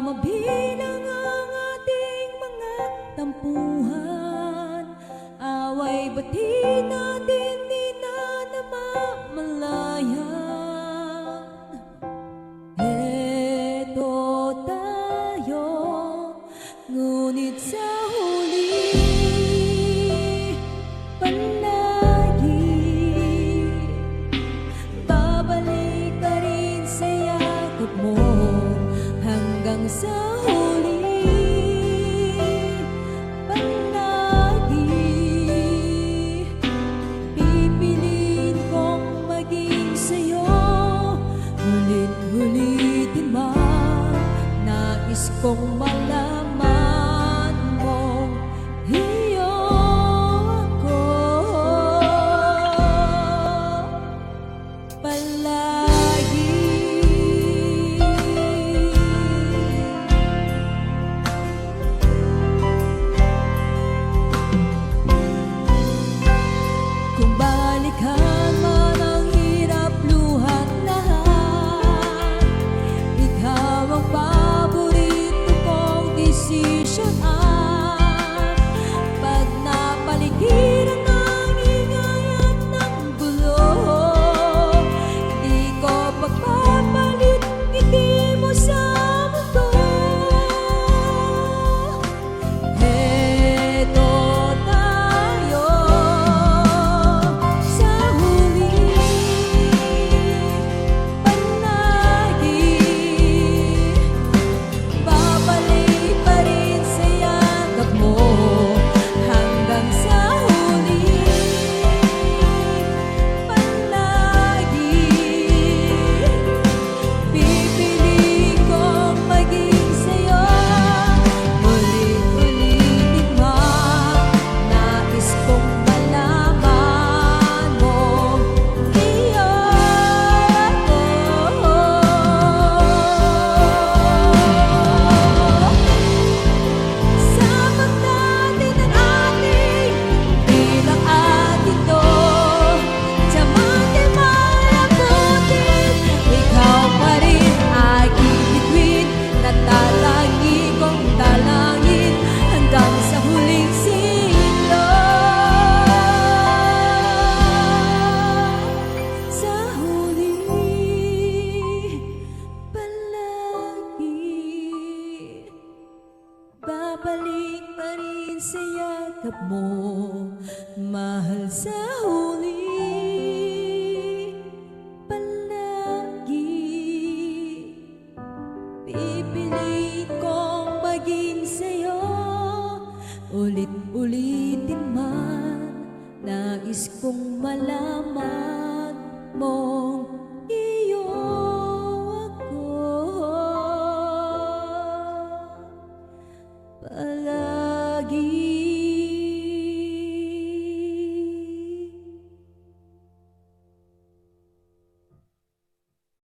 mabilang ang ating mga tampuhan. Away ba't di natin di na namamalayan? Eto tayo, ngunit sa huli palagi babalik ka rin sa yakap mo. Hanggang sa huli palagi pipiliin kong maging sa'yo. Ulit-ulitin man, nais kong malaman mong iyo ako palagi. Kung balikan man ang hirap luhat lahat, ikaw ang paborito kong desisyon. Pag napaligiran ng ingay at ng gulo, di ko pagpapalit ngiti mo sa mundo. Eto tayo sa huli palagi babalik pa rin sa yakap mo. Hanggang sa huli palagi pipiliin kong maging sa'yo. Ulit-ulitin man, nais kong malaman mo iyo ako. Sapat natin ang ating bilang at ito, tiyaman di malabutin. Ikaw pa rin aking bituin, natatangi kong talangin hanggang sa huling siglo. Sa huli palagi babalik pa rin sa yakap mo, mahal. Sa huli palagi pipiliin kong maging sa'yo. Ulit-ulitin man, nais kong malaman mo